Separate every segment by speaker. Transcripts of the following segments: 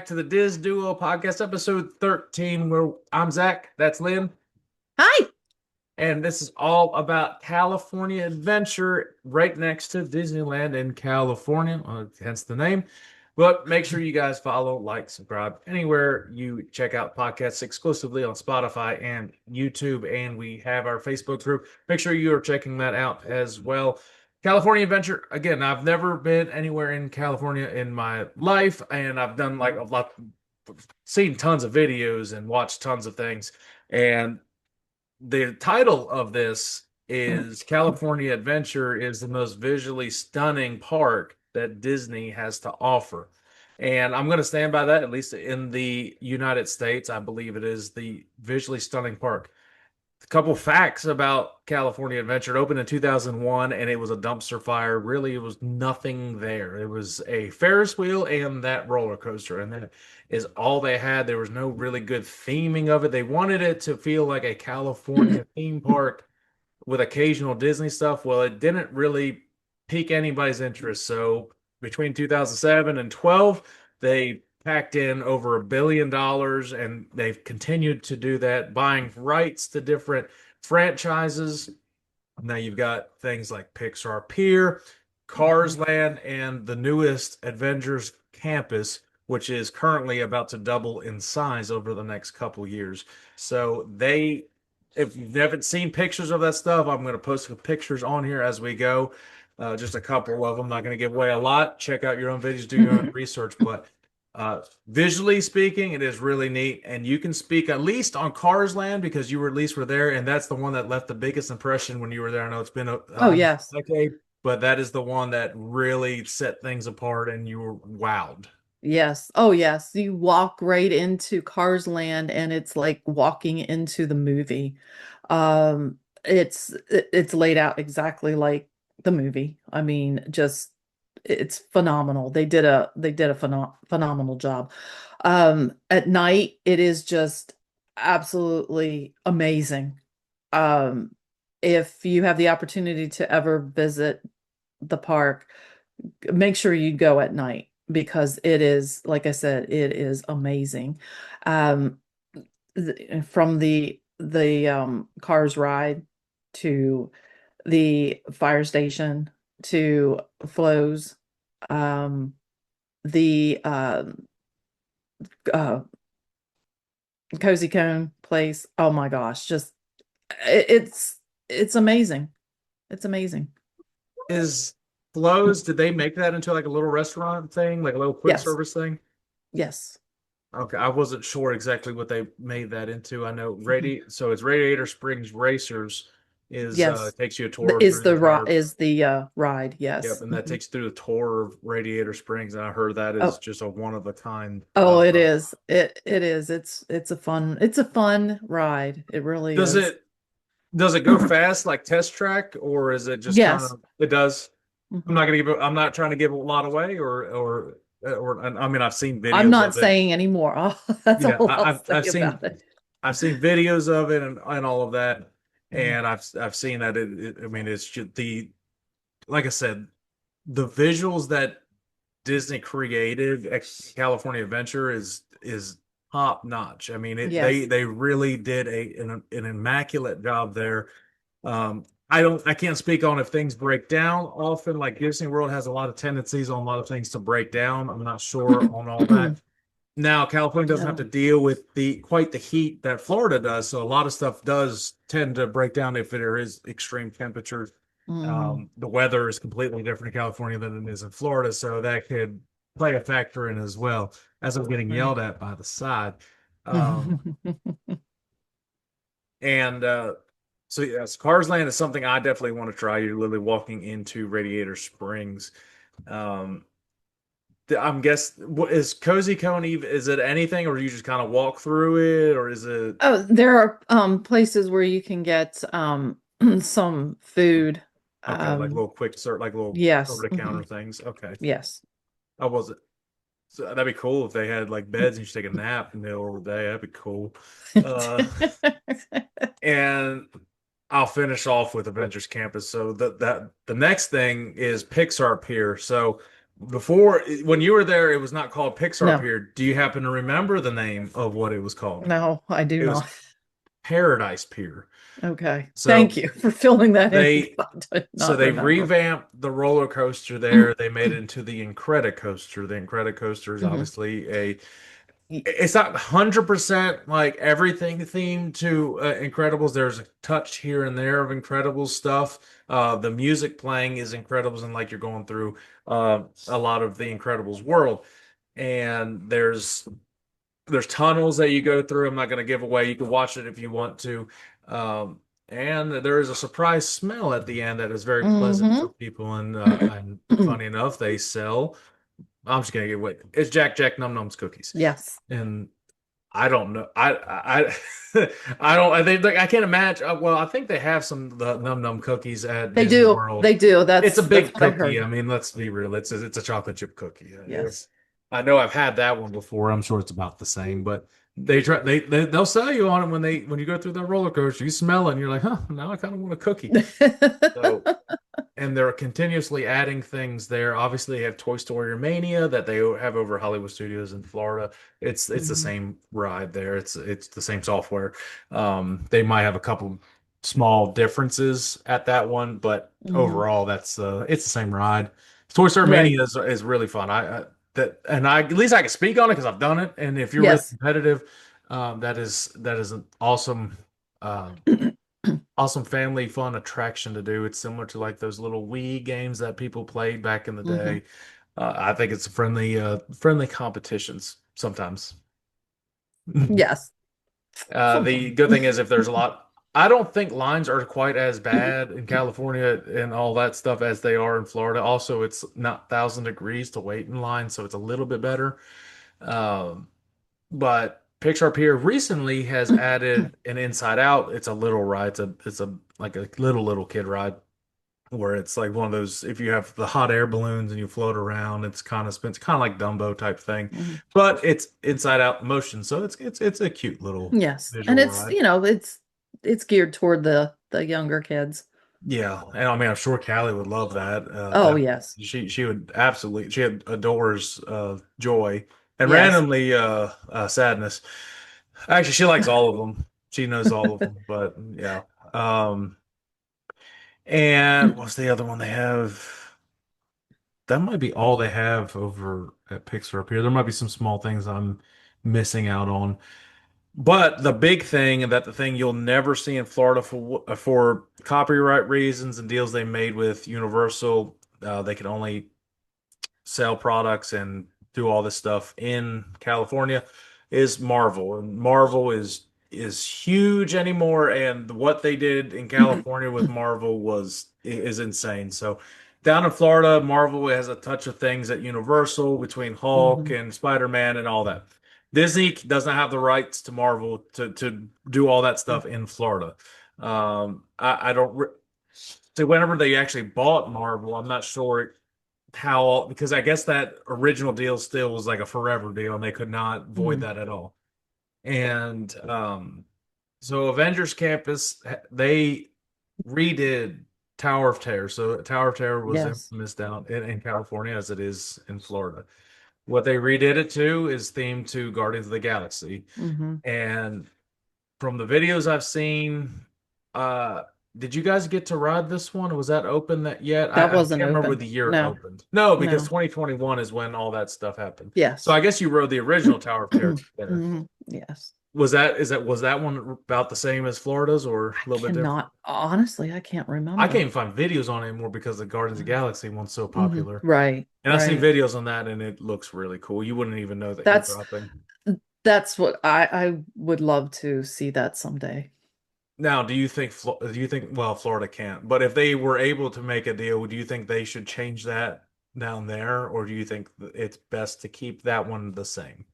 Speaker 1: back to the Diz Duo podcast, episode 13, where I'm Zach, that's Lynn,
Speaker 2: Hi.
Speaker 1: and this is all about California adventure right next to Disneyland in California, hence the name. But make sure you guys follow, like, subscribe anywhere you check out podcasts exclusively on Spotify and YouTube. And we have our Facebook group. Make sure you are checking that out as well. California Adventure. Again, I've never been anywhere in California in my life, and I've done like a lot, seen tons of videos and watched tons of things. And the title of this is California Adventure is the most visually stunning park that Disney has to offer. And I'm going to stand by that, at least in the United States. I believe it is the visually stunning park. A couple facts about California Adventure. It opened in 2001 and it was a dumpster fire. Really, it was nothing there. It was a Ferris wheel and that roller coaster, and that is all they had. There was no really good theming of it. They wanted it to feel like a California theme park with occasional Disney stuff. Well, it didn't really pique anybody's interest. So between 2007 and 12, they packed in over $1 billion, and they've continued to do that, buying rights to different franchises. Now you've got things like Pixar Pier, Cars Land, and the newest Avengers Campus, which is currently about to double in size over the next couple years. So they, if you haven't seen pictures of that stuff, I'm going to post some pictures on here as we go. Just a couple of them. Not going to give away a lot. Check out your own videos, do your own research. But visually speaking, it is really neat. And you can speak at least on Cars Land because you were at least were there, and that's the one that left the biggest impression when you were there. I know it's been a
Speaker 2: Oh, yes.
Speaker 1: decade, but that is the one that really set things apart, and you were wowed.
Speaker 2: Yes. Oh, yes. You walk right into Cars Land and it's like walking into the movie. It's laid out exactly like the movie. I mean, just it's phenomenal. They did a phenomenal job. At night, it is just absolutely amazing. Um, if you have the opportunity to ever visit the park, make sure you go at night because it is, like I said, it is amazing. Um, from the cars ride to the fire station to flows, um, the uh, cozy cone place. Oh my gosh, just it's amazing. It's amazing.
Speaker 1: Is Flows, did they make that into like a little restaurant thing, like a little quick
Speaker 2: Yes,
Speaker 1: service thing?
Speaker 2: yes.
Speaker 1: Okay, I wasn't sure exactly what they made that into. I know
Speaker 2: Mhm.
Speaker 1: so it's Radiator Springs Racers is
Speaker 2: Yes.
Speaker 1: takes you a tour
Speaker 2: Is
Speaker 1: through the entire.
Speaker 2: the ride,
Speaker 1: Yep,
Speaker 2: yes.
Speaker 1: and that
Speaker 2: Mhm.
Speaker 1: takes you through the tour of Radiator Springs, and I heard that is
Speaker 2: Oh,
Speaker 1: just a one of a kind.
Speaker 2: oh, it is. It is. It's a fun ride. It really
Speaker 1: Does
Speaker 2: is.
Speaker 1: it does it go fast like Test Track, or is it just kind
Speaker 2: Yes.
Speaker 1: of it does?
Speaker 2: Mhm.
Speaker 1: I'm not trying to give a lot away, or I mean I've seen
Speaker 2: I'm
Speaker 1: videos
Speaker 2: not
Speaker 1: of it.
Speaker 2: saying anymore. That's
Speaker 1: Yeah,
Speaker 2: all I'll say
Speaker 1: I've seen
Speaker 2: about it.
Speaker 1: I've seen videos of it and all of that,
Speaker 2: Mhm.
Speaker 1: and I've seen that I mean it's just the like I said, the visuals that Disney created at California Adventure is top notch. I mean
Speaker 2: Yes.
Speaker 1: they really did an immaculate job there. I can't speak on if things break down often. Like Disney World has a lot of tendencies on a lot of things to break down. I'm not sure on all that. Now, California doesn't have to
Speaker 2: No.
Speaker 1: deal with the quite the heat that Florida does, so a lot of stuff does tend to break down if there is extreme temperatures.
Speaker 2: Mhm.
Speaker 1: The weather is completely different in California than it is in Florida, so that could play a factor in as well. As I'm getting
Speaker 2: Right.
Speaker 1: yelled at by the side, um, and so yes, Cars Land is something I definitely want to try. You're literally walking into Radiator Springs. Um, I'm guess what is Cozy Cone even is it anything or do you just kind of walk through it or is it
Speaker 2: Oh, there are places where you can get some food.
Speaker 1: okay like
Speaker 2: Um,
Speaker 1: little quick sort like little over
Speaker 2: yes.
Speaker 1: the counter things? Okay.
Speaker 2: Yes.
Speaker 1: I was it. So that'd be cool if they had like beds and you should take a nap in the middle of the day. That'd be cool. Uh and I'll finish off with Avengers Campus. So the next thing is Pixar Pier. So before when you were there, it was not called Pixar
Speaker 2: No,
Speaker 1: Pier. Do you happen to remember the name of what it was called?
Speaker 2: no, I do
Speaker 1: It was
Speaker 2: not.
Speaker 1: Paradise Pier.
Speaker 2: Okay. Thank
Speaker 1: So
Speaker 2: you for filling that in because
Speaker 1: they
Speaker 2: I did
Speaker 1: so
Speaker 2: not
Speaker 1: they
Speaker 2: remember.
Speaker 1: revamped the roller coaster there. They made it into the Incredicoaster. The Incredicoaster is
Speaker 2: Mhm.
Speaker 1: obviously a
Speaker 2: Y-
Speaker 1: it's not 100% like everything themed to Incredibles. There's a touch here and there of Incredibles stuff. The music playing is Incredibles, and like you're going through a lot of the Incredibles world. And there's tunnels that you go through. I'm not going to give away. You can watch it if you want to. And there is a surprise smell at the end that is very pleasant for
Speaker 2: Mhm.
Speaker 1: people. And funny enough, they sell. I'm just gonna give away. It's Jack Num Nums cookies.
Speaker 2: Yes,
Speaker 1: And I don't know. I don't. I think like, I can't imagine. Well, I think they have some of the Num Num cookies at
Speaker 2: they
Speaker 1: Disney
Speaker 2: do.
Speaker 1: World.
Speaker 2: They do.
Speaker 1: It's a
Speaker 2: That's
Speaker 1: big
Speaker 2: what I
Speaker 1: cookie.
Speaker 2: heard.
Speaker 1: I mean, let's be real. It's a chocolate chip cookie.
Speaker 2: Yes.
Speaker 1: I know I've had that one before. I'm sure it's about the same, but they'll sell you on it when you go through that roller coaster. You smell it, and you're like, huh? Now I kind of want a cookie. So and they're continuously adding things there. Obviously, they have Toy Story Mania that they have over Hollywood Studios in Florida. It's the
Speaker 2: Mhm.
Speaker 1: same ride there. It's the same software. They might have a couple small differences at that one, but
Speaker 2: Mhm.
Speaker 1: overall, that's it's the same ride. Toy Story
Speaker 2: Right.
Speaker 1: Mania is really fun. I at least I can speak on it because I've done it. And if you're really
Speaker 2: Yes.
Speaker 1: competitive, that is an awesome. Uh, awesome family fun attraction to do. It's similar to like those little Wii games that people played back in the
Speaker 2: Hmm.
Speaker 1: day. I think it's friendly competitions sometimes.
Speaker 2: Yes.
Speaker 1: The
Speaker 2: Sometimes.
Speaker 1: good thing is if there's a lot, I don't think lines are quite as bad in California and all that stuff as they are in Florida. Also, it's not 1,000 degrees to wait in line, so it's a little bit better. Um, but Pixar Pier recently has added an Inside Out. It's a little ride. It's a like a little kid ride where it's like one of those if you have the hot air balloons and you float around, it's kind of like Dumbo type thing,
Speaker 2: Mhm.
Speaker 1: but it's inside out motion, so it's a cute little
Speaker 2: Yes. And
Speaker 1: visual
Speaker 2: it's,
Speaker 1: ride.
Speaker 2: it's geared toward the younger kids.
Speaker 1: Yeah, and I mean I'm sure Callie would love that.
Speaker 2: Oh, yes.
Speaker 1: She would absolutely she adores joy and
Speaker 2: Yes.
Speaker 1: randomly sadness. Actually, she likes all of them. She knows all of them, but yeah. Um, and what's the other one they have? That might be all they have over at Pixar up here. There might be some small things I'm missing out on. But the big thing, and that the thing you'll never see in Florida for copyright reasons and deals they made with Universal, they can only sell products and do all this stuff in California is Marvel. And Marvel is huge anymore, and what they did in California with Marvel is insane. So down in Florida, Marvel has a touch of things at Universal between Hulk
Speaker 2: Hmm.
Speaker 1: and Spider-Man and all that. Disney doesn't have the rights to Marvel to do all that stuff in Florida. I don't so whenever they actually bought Marvel, I'm not sure how because I guess that original deal still was like a forever deal and they could not void
Speaker 2: Hmm.
Speaker 1: that at all. And so Avengers Campus they redid Tower of Terror. So Tower of Terror was
Speaker 2: Yes.
Speaker 1: infamous down in California as it is in Florida. What they redid it to is themed to Guardians of the Galaxy.
Speaker 2: Hmm.
Speaker 1: And from the videos I've seen, uh, did you guys get to ride this one? Was that open that yet?
Speaker 2: That
Speaker 1: I
Speaker 2: wasn't
Speaker 1: can't remember
Speaker 2: open.
Speaker 1: the year it
Speaker 2: No,
Speaker 1: opened. No, because
Speaker 2: no.
Speaker 1: 2021 is when all that stuff happened. So
Speaker 2: Yes.
Speaker 1: I guess you rode the original Tower of Terror there.
Speaker 2: Hmm. Yes.
Speaker 1: Was that one about the same as Florida's or a
Speaker 2: I
Speaker 1: little bit different?
Speaker 2: cannot, honestly, I can't
Speaker 1: I can't
Speaker 2: remember.
Speaker 1: even find videos on it anymore because the Guardians of the Galaxy one's so
Speaker 2: Hmm.
Speaker 1: popular.
Speaker 2: Right,
Speaker 1: And I've seen
Speaker 2: right.
Speaker 1: videos on that and it looks really cool. You wouldn't even know that you're
Speaker 2: That's
Speaker 1: dropping.
Speaker 2: that's what I would love to see that someday.
Speaker 1: Now, do you think well, Florida can't, but if they were able to make a deal, do you think they should change that down there, or do you think it's best to keep that one the same?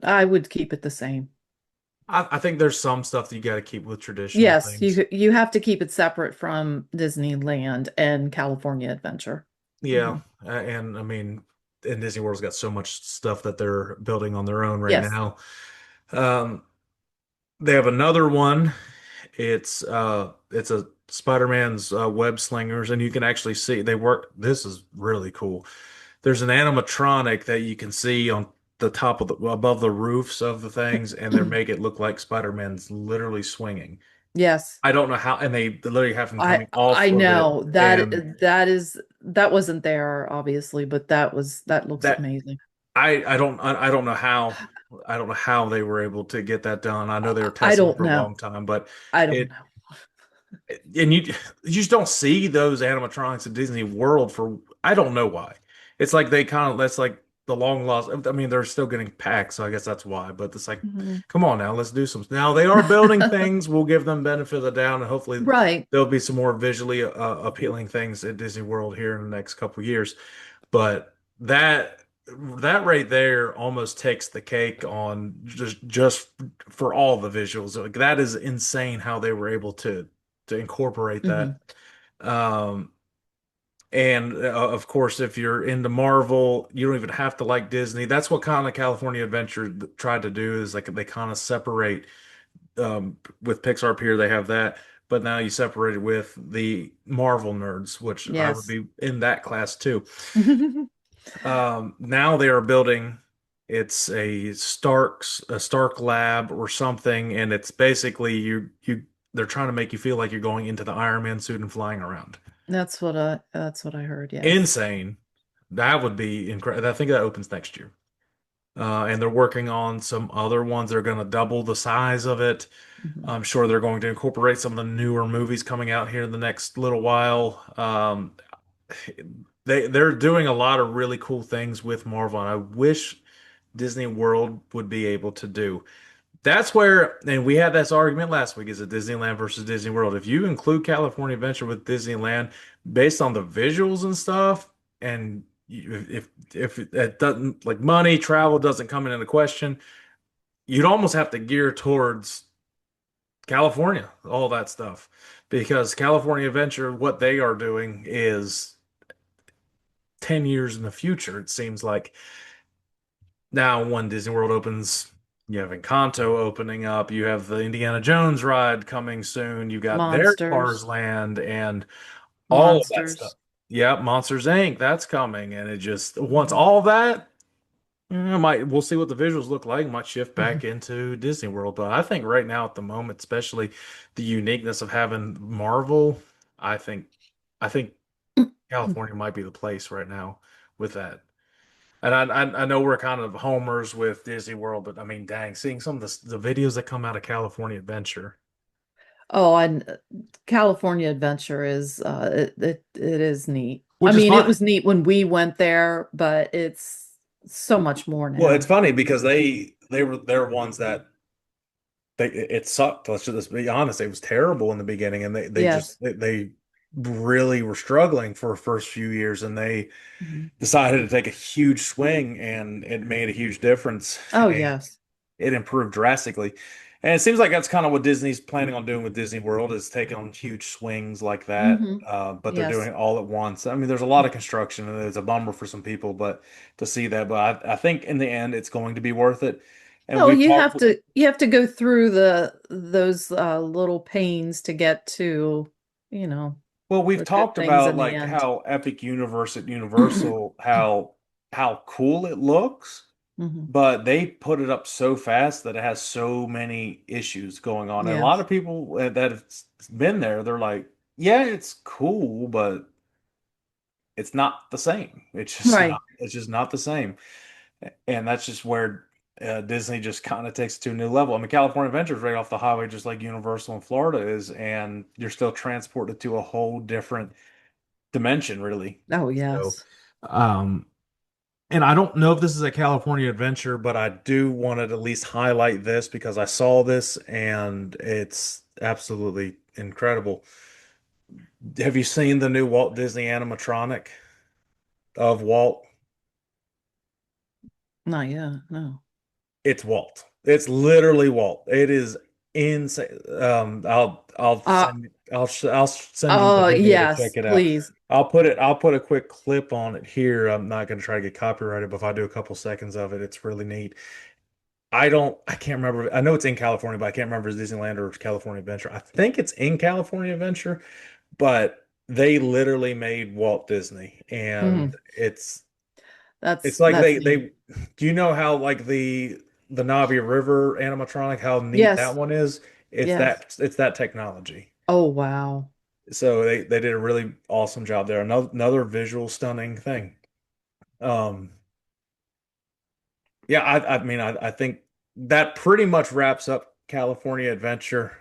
Speaker 2: I would keep it the same.
Speaker 1: I think there's some stuff that you got to keep with traditional
Speaker 2: Yes,
Speaker 1: things.
Speaker 2: you have to keep it separate from Disneyland and California Adventure.
Speaker 1: Yeah,
Speaker 2: Hmm.
Speaker 1: and I mean, and Disney World's got so much stuff that they're building on their own right
Speaker 2: Yes.
Speaker 1: now. Um, they have another one. It's Spider-Man's web slingers, and you can actually see they work. This is really cool. There's an animatronic that you can see on the top of the above the roofs of the things, and they make it look like Spider-Man's literally swinging.
Speaker 2: Yes.
Speaker 1: I don't know how, and they literally have him
Speaker 2: I
Speaker 1: coming off
Speaker 2: I
Speaker 1: of it,
Speaker 2: know
Speaker 1: and
Speaker 2: that wasn't there obviously, but that looks
Speaker 1: that
Speaker 2: amazing.
Speaker 1: I don't know how they were able to get that done. I know they were
Speaker 2: I
Speaker 1: testing it
Speaker 2: don't
Speaker 1: for a
Speaker 2: know.
Speaker 1: long time, but
Speaker 2: I don't
Speaker 1: it
Speaker 2: know.
Speaker 1: and you just don't see those animatronics at Disney World for I don't know why. It's like they kind of that's like the long lost. I mean, they're still getting packed, so I guess that's why. But it's like,
Speaker 2: Mhm.
Speaker 1: come on now, let's do some. Now they are building things. We'll give them benefit of the doubt, and hopefully
Speaker 2: Right.
Speaker 1: there'll be some more visually appealing things at Disney World here in the next couple of years. But that right there almost takes the cake on just for all the visuals. Like that is insane how they were able to incorporate that.
Speaker 2: Hmm.
Speaker 1: Um, and of course, if you're into Marvel, you don't even have to like Disney. That's what kind of California Adventure tried to do is like they kind of separate with Pixar up here, they have that, but now you separate it with the Marvel nerds, which I would
Speaker 2: Yes.
Speaker 1: be in that class too. Now they are building. It's a Stark lab or something, and it's basically you. They're trying to make you feel like you're going into the Iron Man suit and flying around.
Speaker 2: That's what I heard. Yes.
Speaker 1: Insane. That would be incredible. I think that opens next year. And they're working on some other ones that are going to double the size of it.
Speaker 2: Mhm.
Speaker 1: I'm sure they're going to incorporate some of the newer movies coming out here in the next little while. They're doing a lot of really cool things with Marvel, and I wish Disney World would be able to do. That's where, and we had this argument last week, is it Disneyland versus Disney World? If you include California Adventure with Disneyland, based on the visuals and stuff, and if it doesn't like money, travel doesn't come into question, you'd almost have to gear towards California, all that stuff, because California Adventure, what they are doing is 10 years in the future, it seems like. Now, when Disney World opens, you have Encanto opening up, you have the Indiana Jones ride coming soon, you got their Cars
Speaker 2: Monsters.
Speaker 1: Land and all of that stuff.
Speaker 2: Monsters.
Speaker 1: Yep, Monsters Inc. That's coming, and it just once
Speaker 2: Mhm.
Speaker 1: all that, we'll see what the visuals look like. Might shift back
Speaker 2: Mhm.
Speaker 1: into Disney World, but I think right now at the moment, especially the uniqueness of having Marvel, I think I think California might be the place right now with that. And I know we're kind of homers with Disney World, but I mean, dang, seeing some of the videos that come out of California Adventure,
Speaker 2: Oh, and California Adventure is it is neat. I
Speaker 1: which is
Speaker 2: mean, it
Speaker 1: funny.
Speaker 2: was neat when we went there, but it's so much more
Speaker 1: Well, it's
Speaker 2: now.
Speaker 1: funny because they're ones that it sucked. Let's be honest, it was terrible in the beginning, and
Speaker 2: Yes.
Speaker 1: they really were struggling for the first few years, and they
Speaker 2: Mhm.
Speaker 1: decided to take a huge swing, and it made a huge difference.
Speaker 2: Oh, yes.
Speaker 1: It improved drastically. And it seems like that's kind of what Disney's planning on doing with Disney World is taking on huge swings like that.
Speaker 2: Hmm.
Speaker 1: But they're doing
Speaker 2: Yes.
Speaker 1: it all at once. I mean, there's a lot of construction and it's a bummer for some people, but to see that, but I think in the end it's going to be worth it. And
Speaker 2: Oh,
Speaker 1: we've talked,
Speaker 2: you have to go through those little pains to get to, you know,
Speaker 1: well, we've
Speaker 2: the good
Speaker 1: talked
Speaker 2: things
Speaker 1: about
Speaker 2: in the
Speaker 1: like
Speaker 2: end.
Speaker 1: how Epic Universe at Universal, how cool it looks.
Speaker 2: Hmm.
Speaker 1: But they put it up so fast that it has so many issues going on. And a lot
Speaker 2: Yes.
Speaker 1: of people that have been there, they're like, yeah, it's cool, but it's not the same.
Speaker 2: Right.
Speaker 1: It's just not the same. And that's just where Disney just kind of takes it to a new level. I mean, California Adventure is right off the highway, just like Universal in Florida is, and you're still transported to a whole different dimension, really.
Speaker 2: Oh,
Speaker 1: So,
Speaker 2: yes.
Speaker 1: um, and I don't know if this is a California adventure, but I do want to at least highlight this because I saw this and it's absolutely incredible. Have you seen the new Walt Disney animatronic of Walt?
Speaker 2: Not yet. No.
Speaker 1: It's Walt. It's literally Walt. It is insane.
Speaker 2: Uh,
Speaker 1: I'll send you the video to check
Speaker 2: yes,
Speaker 1: it out.
Speaker 2: please.
Speaker 1: I'll put a quick clip on it here. I'm not going to try to get copyrighted, but if I do a couple seconds of it, it's really neat. I can't remember. I know it's in California, but I can't remember if it's Disneyland or California Adventure. I think it's in California Adventure, but they literally made Walt Disney, and
Speaker 2: Mm,
Speaker 1: it's
Speaker 2: that's
Speaker 1: like
Speaker 2: that's
Speaker 1: they
Speaker 2: neat.
Speaker 1: do you know how like the Navi River animatronic, how neat that
Speaker 2: Yes,
Speaker 1: one is?
Speaker 2: yes.
Speaker 1: It's that technology.
Speaker 2: Oh wow.
Speaker 1: So they did a really awesome job there. Another visual stunning thing. Um yeah, I mean I think that pretty much wraps up California Adventure.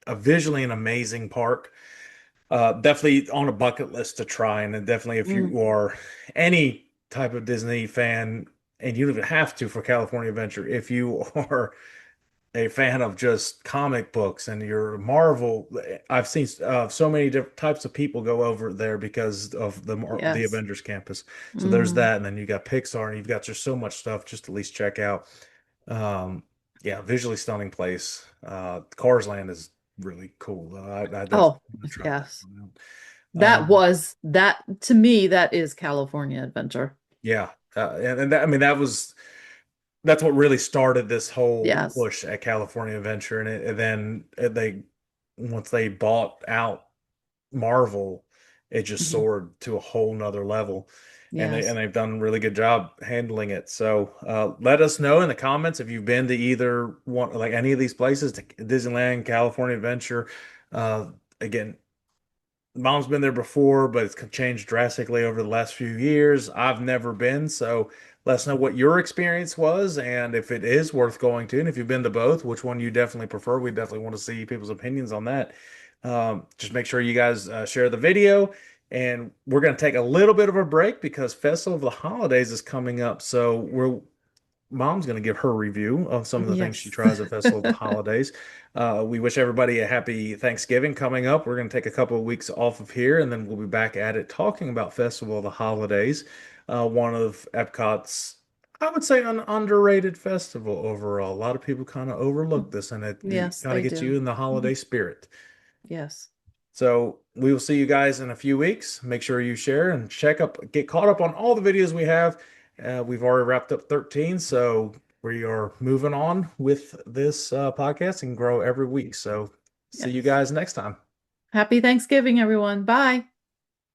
Speaker 1: A visually an amazing park. Definitely on a bucket list to try, and then definitely if
Speaker 2: Mm,
Speaker 1: you are any type of Disney fan, and you don't even have to for California Adventure, if you are a fan of just comic books and your Marvel, I've seen so many different types of people go over there because of the
Speaker 2: yes.
Speaker 1: Avengers campus. So there's
Speaker 2: Hmm.
Speaker 1: that, and then you got Pixar, and you've got just so much stuff just to at least check out. Um, yeah, visually stunning place. Cars Land is really cool. I definitely
Speaker 2: Oh,
Speaker 1: want to try that
Speaker 2: yes.
Speaker 1: one out.
Speaker 2: That to me, that is California Adventure.
Speaker 1: Yeah, and that, I mean that's what really started this whole
Speaker 2: Yes.
Speaker 1: push at California Adventure, and then they once they bought out Marvel, it just
Speaker 2: Hmm.
Speaker 1: soared to a whole nother level, and
Speaker 2: Yes.
Speaker 1: they've done a really good job handling it. So let us know in the comments if you've been to either one, like any of these places, to Disneyland, California Adventure. Uh, Again, Mom's been there before, but it's changed drastically over the last few years. I've never been, so let us know what your experience was and if it is worth going to. And if you've been to both, which one you definitely prefer. We definitely want to see people's opinions on that. Just make sure you guys share the video. And we're going to take a little bit of a break because Festival of the Holidays is coming up. So Mom's going to give her review of some of the things she
Speaker 2: Yes.
Speaker 1: tries at Festival of the Holidays. We wish everybody a happy Thanksgiving coming up. We're going to take a couple of weeks off of here, and then we'll be back at it talking about Festival of the Holidays, one of Epcot's, I would say, an underrated festival overall. A lot of people kind of overlook this, and it
Speaker 2: Yes,
Speaker 1: kind of
Speaker 2: they
Speaker 1: gets you
Speaker 2: do.
Speaker 1: in the holiday
Speaker 2: Mhm.
Speaker 1: spirit.
Speaker 2: Yes.
Speaker 1: So we will see you guys in a few weeks. Make sure you share and get caught up on all the videos we have. We've already wrapped up 13, so we are moving on with this podcast and grow every week. So see you
Speaker 2: Yes.
Speaker 1: guys next time.
Speaker 2: Happy Thanksgiving, everyone. Bye.